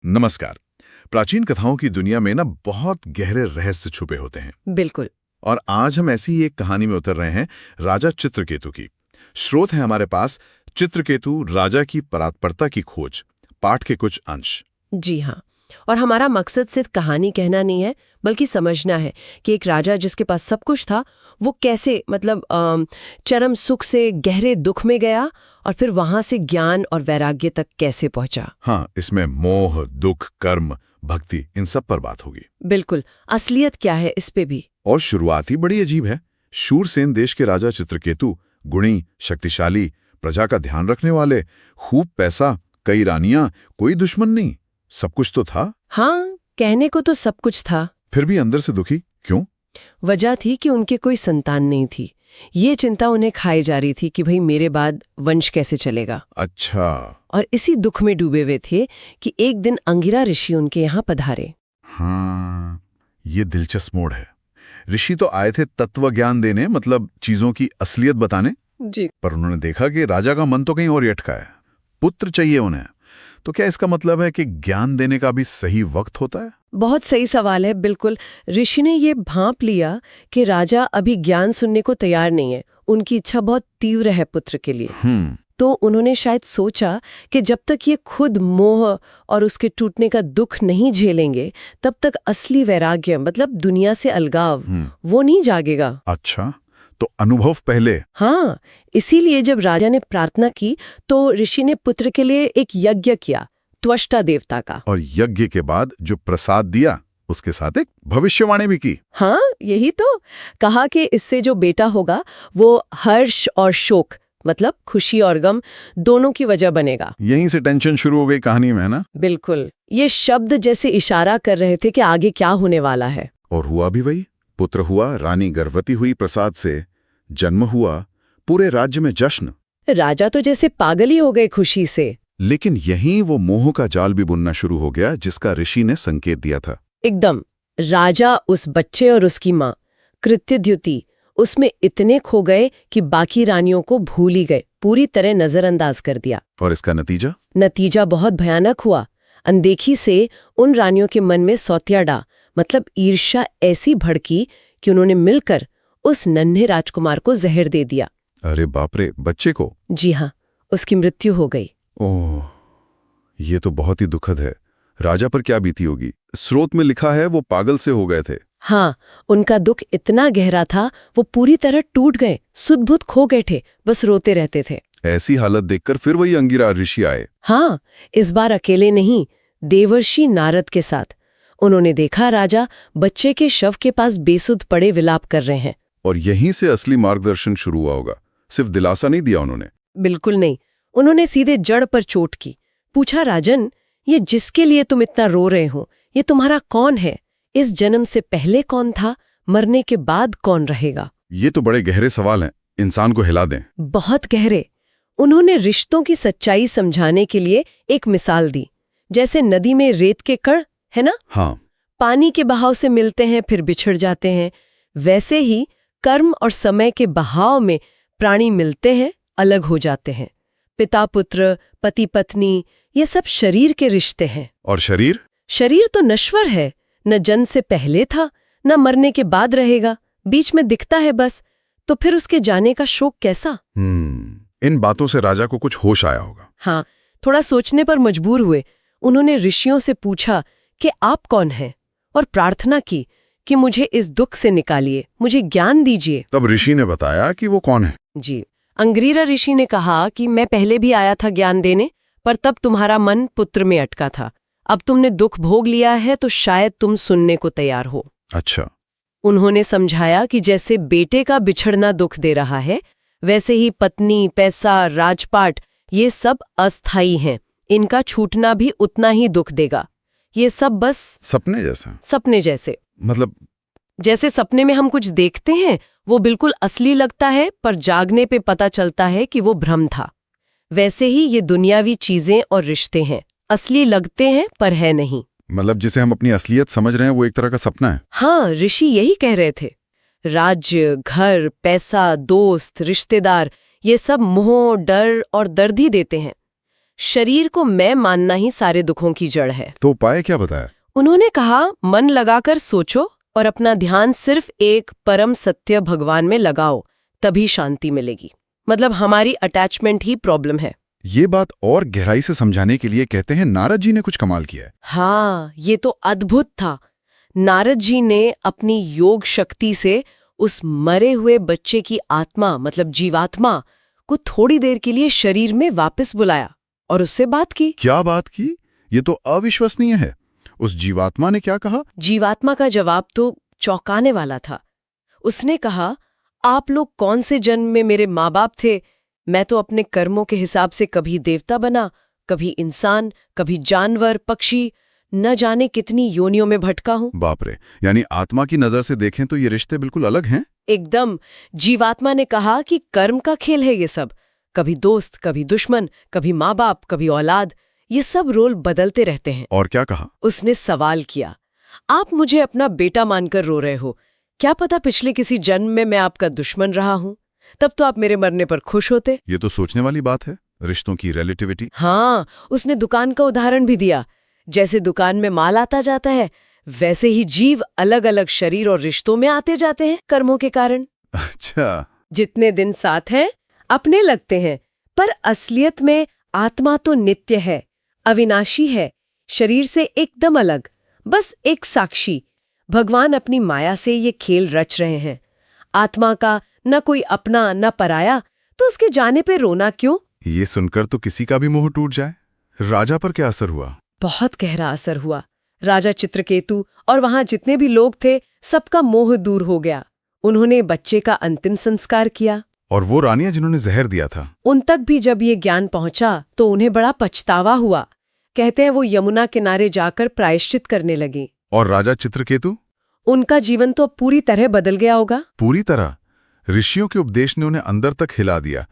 नमस्कार। प्राचीन कथाओं की दुनिया में ना बहुत गहरे रहस्य छुपे होते हैं। बिल्कुल। और आज हम ऐसी ही एक कहानी में उतर रहे हैं, राजा चित्रकेतु की। स्रोत है हमारे पास चित्रकेतु राजा की परात्परता की खोज, पाठ के कुछ अंश। जी हाँ। और हमारा मकसद सिर्फ कहानी कहना नहीं है, बल्कि समझना है कि एक राजा जिसके पास सब कुछ था, वो कैसे चरम सुख से गहरे दुख में गया और फिर वहां से ज्ञान और वैराग्य तक कैसे पहुंचा। हाँ, इसमें मोह, दुख, कर्म, भक्ति, इन सब पर बात होगी। बिल्कुल। असलियत क्या है इस पे भी। और शुरुआत ही बड़ी अजीब है। शूरसेन देश के राजा चित्रकेतु, गुणी, शक्तिशाली, प्रजा का ध्यान रखने वाले, खूब पैसा, कई रानियां, कोई दुश्मन नहीं, सब कुछ तो था। हाँ, कहने को तो सब कुछ था। फिर भी अंदर से दुखी क्यों? वजह थी कि उनके कोई संतान नहीं थी। ये चिंता उन्हें खाई जा रही थी कि भाई मेरे बाद वंश कैसे चलेगा। अच्छा। और इसी दुख में डूबे हुए थे कि एक दिन अंगिरा ऋषि उनके यहाँ पधारे। हाँ, ये दिलचस्प मोड़ है। ऋषि तो आए थे तत्व ज्ञान देने, मतलब चीजों की असलियत बताने। जी। पर उन्होंने देखा कि राजा का मन तो कहीं और ही अटका है। पुत्र चाहिए उन्हें। तो क्या इसका मतलब है कि ज्ञान देने का भी सही वक्त होता है? बहुत सही सवाल है। बिल्कुल। ऋषि ने ये भांप लिया कि राजा अभी ज्ञान सुनने को तैयार नहीं है। उनकी इच्छा बहुत तीव्र है पुत्र के लिए। तो उन्होंने शायद सोचा कि जब तक ये खुद मोह और उसके टूटने का दुख नहीं झेलेंगे, तब तक असली वैराग्य, मतलब दुनिया से अलगाव, वो नहीं जागेगा। अच्छा, तो अनुभव पहले। हाँ, इसीलिए जब राजा ने प्रार्थना की तो ऋषि ने पुत्र के लिए एक यज्ञ किया, त्वष्टा देवता का। और यज्ञ के बाद जो प्रसाद दिया, उसके साथ एक भविष्यवाणी भी की। हाँ, यही तो। कहा कि इससे जो बेटा होगा वो हर्ष और शोक, मतलब खुशी और गम, दोनों की वजह बनेगा। यहीं से टेंशन शुरू हो गई कहानी में, ना? बिल्कुल। ये शब्द जैसे इशारा कर रहे थे कि आगे क्या होने वाला है। और हुआ भी वही। पुत्र हुआ, रानी गर्भवती हुई प्रसाद से, जन्म हुआ, पूरे राज्य में जश्न। राजा तो जैसे पागल ही हो गए खुशी से। लेकिन यहीं वो मोह का जाल भी बुनना शुरू हो गया, जिसका ऋषि ने संकेत दिया था। एकदम। राजा उस बच्चे और उसकी माँ कृत्यद्युति, उसमें इतने खो गए कि बाकी रानियों को भूल ही गए, पूरी तरह नजरअंदाज कर दिया। और इसका नतीजा? नतीजा बहुत भयानक हुआ। अनदेखी से उन रानियों के मन में सौत्याडा, मतलब ईर्ष्या ऐसी भड़की कि उन्होंने मिलकर उस नन्हे राजकुमार को जहर दे दिया। अरे बाप रे, बच्चे को? जी हाँ, उसकी मृत्यु हो गई। ओह, ये तो बहुत ही दुखद है। राजा पर क्या बीती होगी? स्रोत में लिखा है वो पागल से हो गए थे। हाँ, उनका दुख इतना गहरा था, वो पूरी तरह टूट गए, सुध-बुध खो गए थे, बस रोते रहते थे। ऐसी हालत देखकर फिर वही अंगिरा ऋषि आए। हाँ, इस बार अकेले नहीं, देवर्षि नारद के साथ। उन्होंने देखा राजा बच्चे के शव के पास बेसुध पड़े विलाप कर रहे हैं। और यहीं से असली मार्गदर्शन शुरू हुआ होगा। सिर्फ दिलासा नहीं दिया उन्होंने। बिल्कुल नहीं। उन्होंने सीधे जड़ पर चोट की। पूछा, राजन, ये जिसके लिए तुम इतना रो रहे हो, ये तुम्हारा कौन है? इस जन्म से पहले कौन था? मरने के बाद कौन रहेगा? ये तो बड़े गहरे सवाल हैं, इंसान को हिला दें। बहुत गहरे। उन्होंने रिश्तों की सच्चाई समझाने के लिए एक मिसाल दी। जैसे नदी में रेत के कण, है ना? हाँ। पानी के बहाव से मिलते हैं फिर बिछड़ जाते हैं। वैसे ही कर्म और समय के बहाव में प्राणी मिलते हैं, अलग हो जाते हैं। पिता पुत्र, पति पत्नी, ये सब शरीर के रिश्ते हैं। और शरीर? शरीर तो नश्वर है, न जन्म से पहले था, न मरने के बाद रहेगा, बीच में दिखता है बस। तो फिर उसके जाने का शोक कैसा? इन बातों से राजा को कुछ होश आया होगा। हाँ, थोड़ा सोचने पर मजबूर हुए। उन्होंने ऋषियों से पूछा कि आप कौन हैं, और प्रार्थना की कि मुझे इस दुख से निकालिए, मुझे ज्ञान दीजिए। तब ऋषि ने बताया कि वो कौन है? जी, अंगिरा ऋषि ने कहा कि मैं पहले भी आया था ज्ञान देने, पर तब तुम्हारा मन पुत्र में अटका था। अब तुमने दुख भोग लिया है तो शायद तुम सुनने को तैयार हो। अच्छा। उन्होंने समझाया कि जैसे बेटे का बिछड़ना दुख दे रहा है, वैसे ही पत्नी, पैसा, राजपाट, ये सब अस्थायी हैं। इनका छूटना भी उतना ही दुख देगा। ये सब बस सपने जैसा? सपने जैसे, मतलब? जैसे सपने में हम कुछ देखते हैं, वो बिल्कुल असली लगता है, पर जागने पे पता चलता है कि वो भ्रम था। वैसे ही ये दुनियावी चीजें और रिश्ते हैं, असली लगते हैं पर है नहीं। मतलब जिसे हम अपनी असलियत समझ रहे हैं वो एक तरह का सपना है। हाँ, ऋषि यही कह रहे थे। राज्य, घर, पैसा, दोस्त, रिश्तेदार, ये सब मोह, डर और दर्द ही देते हैं। शरीर को मैं मानना ही सारे दुखों की जड़ है। तो उपाय क्या बताया? उन्होंने कहा, मन लगाकर सोचो और अपना ध्यान सिर्फ एक परम सत्य भगवान में लगाओ, तभी शांति मिलेगी। मतलब हमारी अटैचमेंट ही प्रॉब्लम है। ये बात और गहराई से समझाने के लिए कहते हैं नारद जी ने कुछ कमाल किया है। हाँ, ये तो अद्भुत था। नारद जी ने अपनी योग शक्ति से उस मरे हुए बच्चे की आत्मा मतलब जीवात्मा को थोड़ी देर के लिए शरीर में वापस बुलाया और उससे बात की। क्या बात की? ये तो अविश्वसनीय है। उस जीवात्मा ने क्या कहा? जीवात्मा का जवाब तो चौंकाने वाला था। उसने कहा, आप लोग कौन से जन्म में मेरे माँ बाप थे? मैं तो अपने कर्मों के हिसाब से कभी देवता बना, कभी इंसान, कभी जानवर, पक्षी, न जाने कितनी योनियों में भटका हूं। बाप रे, यानी आत्मा की नजर से देखें तो ये रिश्ते बिल्कुल अलग हैं। एकदम। जीवात्मा ने कहा कि कर्म का खेल है ये सब। कभी दोस्त, कभी दुश्मन, कभी माँ बाप, कभी औलाद, ये सब रोल बदलते रहते हैं। और क्या कहा? उसने सवाल किया, आप मुझे अपना बेटा मानकर रो रहे हो, क्या पता पिछले किसी जन्म में मैं आपका दुश्मन रहा हूं, तब तो आप मेरे मरने पर खुश होते। ये तो सोचने वाली बात है, रिश्तों की रिलेटिविटी। हाँ, उसने दुकान का उदाहरण भी दिया। जैसे दुकान में माल आता जाता है, वैसे ही जीव अलग अलग शरीर और रिश्तों में आते जाते हैं कर्मों के कारण। अच्छा। जितने दिन साथ हैं अपने लगते हैं, पर असलियत में आत्मा तो नित्य है, अविनाशी है, शरीर से एकदम अलग, बस एक साक्षी। भगवान अपनी माया से ये खेल रच रहे हैं। आत्मा का न कोई अपना न पराया, तो उसके जाने पे रोना क्यों? ये सुनकर तो किसी का भी मोह टूट जाए। राजा पर क्या असर हुआ? बहुत गहरा असर हुआ। राजा चित्रकेतु और वहां जितने भी लोग थे, सबका मोह दूर हो गया। उन्होंने बच्चे का अंतिम संस्कार किया। और वो रानियां जिन्होंने जहर दिया था, उन तक भी जब ये ज्ञान पहुंचा तो उन्हें बड़ा पछतावा हुआ। कहते हैं वो यमुना किनारे जाकर प्रायश्चित करने लगे। और राजा चित्रकेतु? उनका जीवन तो पूरी तरह बदल गया होगा। पूरी तरह। ऋषियों के उपदेश ने उन्हें अंदर तक हिला दिया।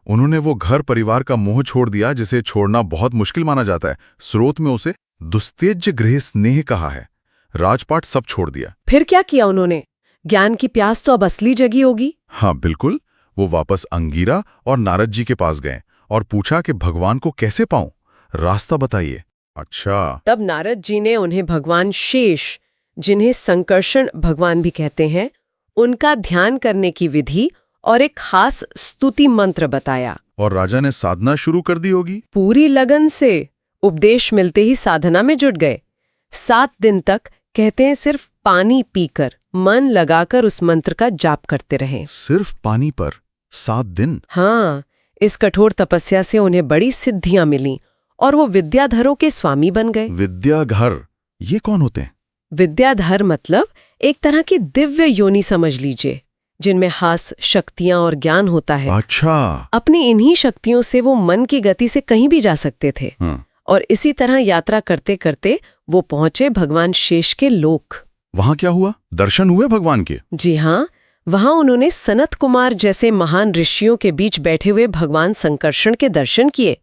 उन्होंने वो घर परिवार का मोह छोड़ दिया जिसे छोड़ना बहुत मुश्किल माना जाता है। स्रोत में उसे दुस्तेज्य गृह स्नेह कहा है। राजपाट सब छोड़ दिया। फिर क्या किया उन्होंने? ज्ञान की प्यास तो अब असली जगी होगी। हाँ बिल्कुल। वो वापस अंगीरा और नारद जी के पास गए और पूछा कि भगवान को कैसे पाऊं, रास्ता बताइए। अच्छा। तब नारद जी ने उन्हें भगवान शेष, जिन्हें संकर्षण भगवान भी कहते हैं, उनका ध्यान करने की विधि और एक खास स्तुति मंत्र बताया। और राजा ने साधना शुरू कर दी होगी। पूरी लगन से। उपदेश मिलते ही साधना में जुट गए। 7 दिन तक कहते हैं सिर्फ पानी पीकर, मन लगाकर उस मंत्र का जाप करते रहे। सिर्फ पानी पर 7 दिन? हाँ, इस कठोर तपस्या से उन्हें बड़ी सिद्धियां मिलीं और वो विद्याधरों के स्वामी बन गए। विद्याधर, ये कौन होते हैं? विद्याधर मतलब एक तरह की दिव्य योनि समझ लीजिए, जिनमें हास, शक्तियां और ज्ञान होता है। अच्छा। अपनी इन्हीं शक्तियों से वो मन की गति से कहीं भी जा सकते थे। और इसी तरह यात्रा करते करते वो पहुंचे भगवान शेष के लोक। वहां क्या हुआ? दर्शन हुए भगवान के? जी हाँ, वहां उन्होंने सनत कुमार जैसे महान ऋषियों के बीच बैठे हुए भगवान संकर्षण के दर्शन किए।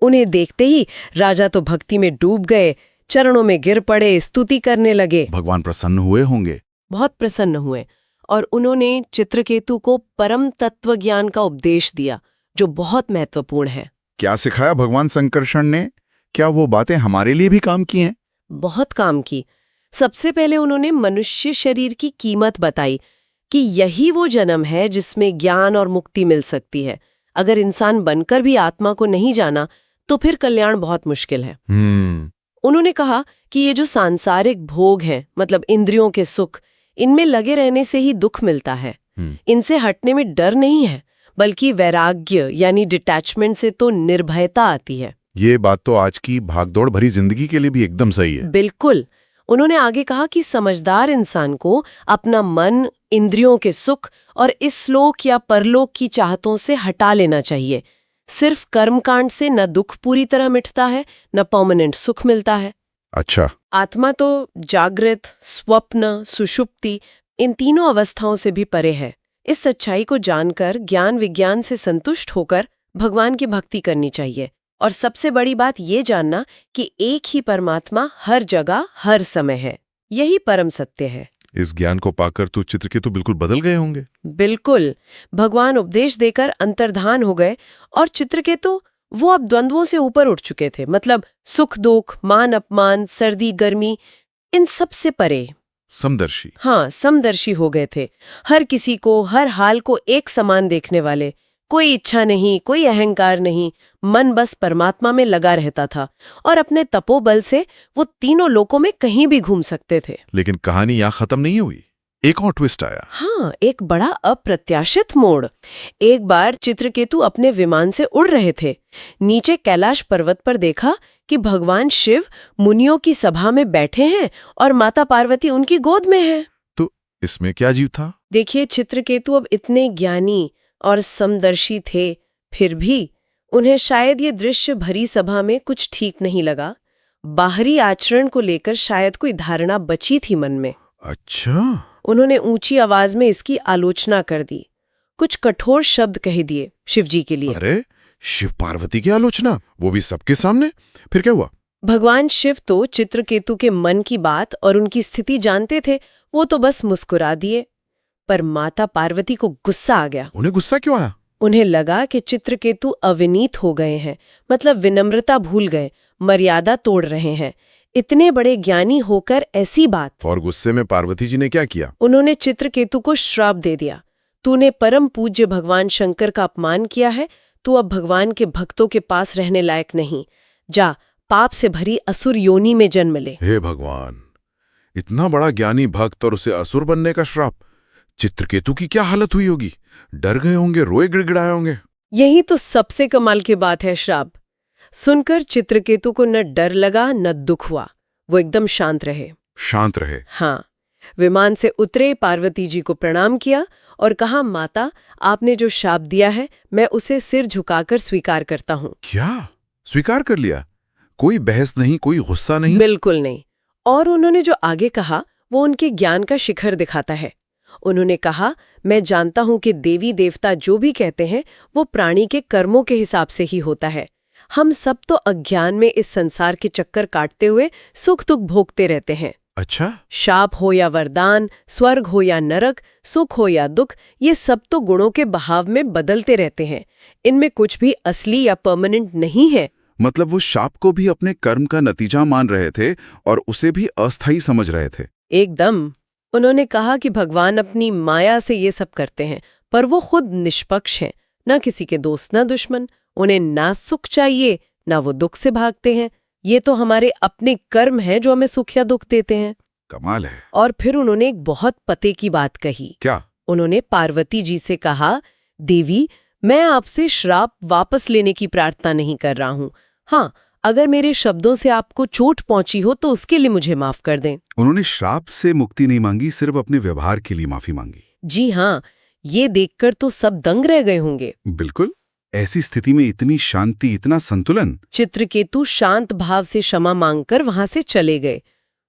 उन्हें देखते ही राजा तो भक्ति में डूब गए, चरणों में गिर पड़े, स्तुति करने लगे। भगवान प्रसन्न हुए होंगे। बहुत प्रसन्न हुए और उन्होंने चित्रकेतु को परम तत्व ज्ञान का उपदेश दिया, जो बहुत महत्वपूर्ण है। क्या सिखाया भगवान संकर्षण ने? क्या वो बातें हमारे लिए भी काम की हैं? बहुत काम की। सबसे पहले उन्होंने मनुष्य शरीर की कीमत बताई कि यही वो जन्म है जिसमें ज्ञान और मुक्ति मिल सकती है। अगर इंसान बनकर भी आत्मा को नहीं जाना तो फिर कल्याण बहुत मुश्किल है। उन्होंने कहा कि ये जो सांसारिक भोग हैं, मतलब इंद्रियों के सुख, इनमें लगे रहने से ही दुख मिलता है। इनसे हटने में डर नहीं है, बल्कि वैराग्य यानी डिटैचमेंट से तो निर्भयता आती है। ये बात तो आज की भागदौड़ भरी जिंदगी के लिए भी एकदम सही है। बिल्कुल। उन्होंने आगे कहा कि समझदार इंसान को अपना मन, इंद्रियों के सुख और इस लोक या परलोक की चाहतों से हटा लेना चाहिए। सिर्फ कर्मकांड से न दुख पूरी तरह मिटता है, न परमानेंट सुख मिलता है। अच्छा। आत्मा तो जागृत, स्वप्न, सुषुप्ति, इन तीनों अवस्थाओं से भी परे है। इस सच्चाई को जानकर ज्ञान विज्ञान से संतुष्ट होकर भगवान की भक्ति करनी चाहिए। और सबसे बड़ी बात ये जानना कि एक ही परमात्मा हर जगह हर समय है। यही परम सत्य है। इस ज्ञान को पाकर तो चित्रकेतु बिल्कुल बदल गए होंगे। बिल्कुल। भगवान उपदेश देकर अंतर्धान हो गए और चित्रकेतु वो अब द्वंद्वों से ऊपर उठ चुके थे। मतलब सुख दुख, मान अपमान, सर्दी गर्मी, इन सब से परे। समदर्शी। हाँ, समदर्शी हो गए थे। हर किसी को, हर हाल को एक समान देखने वाले। कोई इच्छा नहीं, कोई अहंकार नहीं, मन बस परमात्मा में लगा रहता था और अपने तपोबल से वो तीनों लोकों में कहीं भी घूम सकते थे। लेकिन कहानी यहाँ खत्म नहीं हुई, एक और ट्विस्ट आया। हाँ, एक बड़ा अप्रत्याशित मोड़। एक बार चित्रकेतु अपने विमान से उड़ रहे थे। नीचे कैलाश पर्वत पर देखा कि भगवान शिव मुनियों की सभा में बैठे हैं और माता पार्वती उनकी गोद में है। तो इसमें क्या जीव था? देखिए, चित्रकेतु अब इतने ज्ञानी और समदर्शी थे, फिर भी उन्हें शायद ये दृश्य भरी सभा में कुछ ठीक नहीं लगा। बाहरी आचरण को लेकर शायद कोई धारणा बची थी मन में। अच्छा। उन्होंने ऊंची आवाज में इसकी आलोचना कर दी। कुछ कठोर शब्द कह दिए शिवजी के लिए। अरे, शिव पार्वती की आलोचना, वो भी सबके सामने? फिर क्या हुआ? भगवान शिव तो चित्रकेतु के मन की बात और उनकी स्थिति जानते थे, वो तो बस मुस्कुरा दिए। पर माता पार्वती को गुस्सा आ गया। उन्हें गुस्सा क्यों आया? उन्हें लगा कि चित्रकेतु अविनीत हो गए हैं, मतलब विनम्रता भूल गए, मर्यादा तोड़ रहे हैं। इतने बड़े ज्ञानी होकर ऐसी बात। और गुस्से में पार्वती जी ने क्या किया? उन्होंने चित्रकेतु को श्राप दे दिया। तूने परम पूज्य भगवान शंकर का अपमान किया है, तू अब भगवान के भक्तों के पास रहने लायक नहीं। जा, पाप से भरी असुर योनि में जन्म ले। हे भगवान, इतना बड़ा ज्ञानी भक्त और उसे असुर बनने का श्राप! चित्रकेतु की क्या हालत हुई होगी? डर गए होंगे, रोए गिड़गिड़ाए होंगे। यही तो सबसे कमाल की बात है। श्राप सुनकर चित्रकेतु को न डर लगा न दुख हुआ। वो एकदम शांत रहे। शांत रहे? हाँ। विमान से उतरे, पार्वती जी को प्रणाम किया और कहा, माता, आपने जो शाप दिया है मैं उसे सिर झुकाकर स्वीकार करता हूँ। क्या स्वीकार कर लिया? कोई बहस नहीं, कोई गुस्सा नहीं? बिल्कुल नहीं। और उन्होंने जो आगे कहा वो उनके ज्ञान का शिखर दिखाता है। उन्होंने कहा, मैं जानता हूं कि देवी देवता जो भी कहते हैं वो प्राणी के कर्मों के हिसाब से ही होता है। हम सब तो अज्ञान में इस संसार के चक्कर काटते हुए सुख दुख भोगते रहते हैं। अच्छा। शाप हो या वरदान, स्वर्ग हो या नरक, सुख हो या दुख, ये सब तो गुणों के बहाव में बदलते रहते हैं। इनमें कुछ भी असली या परमानेंट नहीं है। मतलब वो शाप को भी अपने कर्म का नतीजा मान रहे थे और उसे भी अस्थायी समझ रहे थे। एकदम। उन्होंने कहा कि भगवान अपनी माया से ये सब करते हैं, पर वो खुद निष्पक्ष हैं, न किसी के दोस्त न दुश्मन। उन्हें ना सुख चाहिए ना वो दुख से भागते हैं। ये तो हमारे अपने कर्म हैं जो हमें सुख या दुख देते हैं। कमाल है। और फिर उन्होंने एक बहुत पते की बात कही। क्या? उन्होंने पार्वती जी से कहा, देवी, मैं आपसे श्राप वापस लेने की प्रार्थना नहीं कर रहा हूं। हाँ, अगर मेरे शब्दों से आपको चोट पहुंची हो तो उसके लिए मुझे माफ कर दें। उन्होंने श्राप से मुक्ति नहीं मांगी, सिर्फ अपने व्यवहार के लिए माफी मांगी। जी हाँ, ये देखकर तो सब दंग रह गए होंगे। बिल्कुल। ऐसी स्थिति में इतनी शांति, इतना संतुलन। चित्रकेतु शांत भाव से क्षमा मांगकर वहां से चले गए।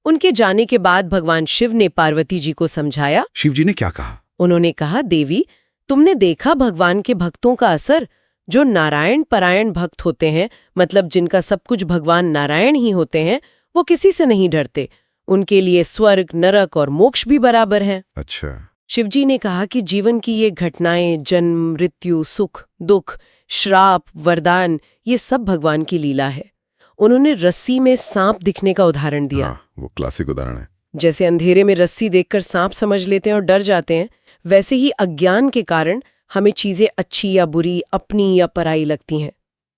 उनके जाने के बाद भगवान शिव ने पार्वती जी को समझाया। शिव जी ने क्या कहा? उन्होंने कहा, देवी, तुमने देखा भगवान के भक्तों का असर। जो नारायण परायण भक्त होते हैं, मतलब जिनका सब कुछ भगवान नारायण ही होते हैं, वो किसी से नहीं डरते। उनके लिए स्वर्ग, नरक और मोक्ष भी बराबर हैं। अच्छा। शिवजी ने कहा कि जीवन की ये घटनाएं, जन्म, मृत्यु, सुख, दुख, श्राप, वरदान, ये सब भगवान की लीला है। उन्होंने रस्सी में सांप दिखने का उदाहरण दिया। हाँ, वो क्लासिक उदाहरण है। जैसे अंधेरे में रस्सी देखकर सांप समझ लेते हैं और डर जाते हैं, वैसे ही अज्ञान के कारण हमें चीजें अच्छी या बुरी, अपनी या पराई लगती हैं।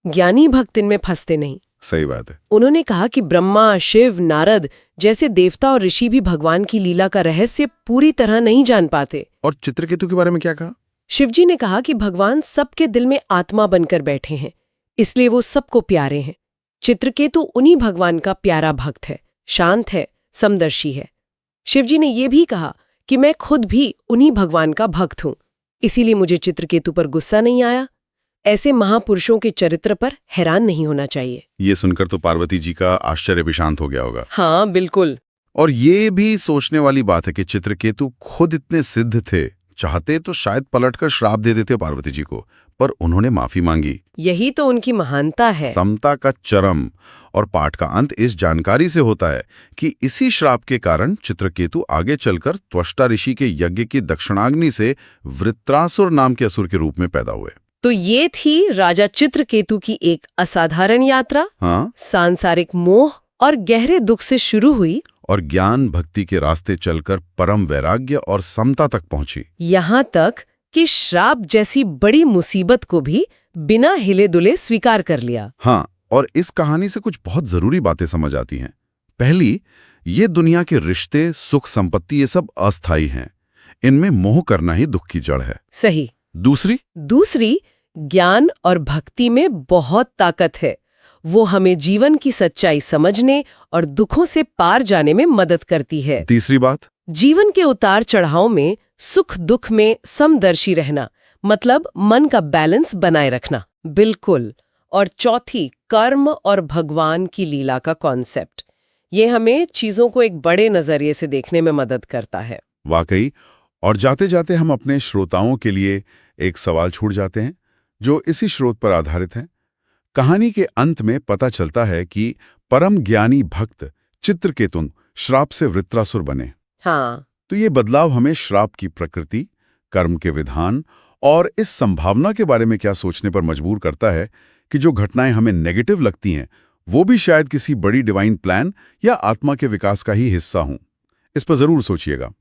ज्ञानी भक्त इनमें फंसते नहीं। सही बात है। उन्होंने कहा कि ब्रह्मा, शिव, नारद जैसे देवता और ऋषि भी भगवान की लीला का रहस्य पूरी तरह नहीं जान पाते। और चित्रकेतु के बारे में क्या कहा? शिवजी ने कहा कि भगवान सबके दिल में आत्मा बनकर बैठे हैं, इसलिए वो सबको प्यारे हैं। चित्रकेतु उन्हीं भगवान का प्यारा भक्त है, शांत है, समदर्शी है। शिवजी ने ये भी कहा कि मैं खुद भी उन्हीं भगवान का भक्त हूं, इसीलिए मुझे चित्रकेतु पर गुस्सा नहीं आया। ऐसे महापुरुषों के चरित्र पर हैरान नहीं होना चाहिए। ये सुनकर तो पार्वती जी का आश्चर्य भी शांत हो गया होगा। हाँ, बिल्कुल। और ये भी सोचने वाली बात है कि चित्रकेतु खुद इतने सिद्ध थे, चाहते तो शायद पलटकर श्राप दे देते पार्वती जी को, पर उन्होंने माफी मांगी। यही तो उनकी महानता है। समता का चरम। और पाठ का अंत इस जानकारी से होता है कि इसी श्राप के कारण चित्रकेतु आगे चलकर त्वष्टा ऋषि के यज्ञ की दक्षिणाग्नि से वृत्रासुर नाम के असुर के रूप में पैदा हुए। तो ये थी राजा चित्रकेतु की एक असाधारण यात्रा, हाँ, सांसारिक मोह और गहरे दुख से शुरू हुई और ज्ञान भक्ति के रास्ते चलकर परम वैराग्य और समता तक पहुंची। यहाँ तक कि श्राप जैसी बड़ी मुसीबत को भी बिना हिले दुले स्वीकार कर लिया। हाँ, और इस कहानी से कुछ बहुत जरूरी बातें समझ आती हैं। पहली, ये दुनिया के रिश्ते, सुख, संपत्ति, ये सब अस्थायी हैं। इनमें मोह करना ही दुख की जड़ है। सही। दूसरी, ज्ञान और भक्ति में बहुत ताकत है। वो हमें जीवन की सच्चाई समझने और दुखों से पार जाने में मदद करती है। तीसरी बात, जीवन के उतार चढ़ाव में सुख दुख में समदर्शी रहना, मतलब मन का बैलेंस बनाए रखना। बिल्कुल। और चौथी, कर्म और भगवान की लीला का कॉन्सेप्ट। ये हमें चीजों को एक बड़े नजरिए से देखने में मदद करता है। वाकई। और जाते जाते हम अपने श्रोताओं के लिए एक सवाल छोड़ जाते हैं, जो इसी स्रोत पर आधारित है। कहानी के अंत में पता चलता है कि परम ज्ञानी भक्त चित्रकेतुन श्राप से वृत्रासुर बने। हाँ। तो ये बदलाव हमें श्राप की प्रकृति, कर्म के विधान और इस संभावना के बारे में क्या सोचने पर मजबूर करता है कि जो घटनाएं हमें नेगेटिव लगती हैं, वो भी शायद किसी बड़ी डिवाइन प्लान या आत्मा के विकास का ही हिस्सा हों। इस पर जरूर सोचिएगा।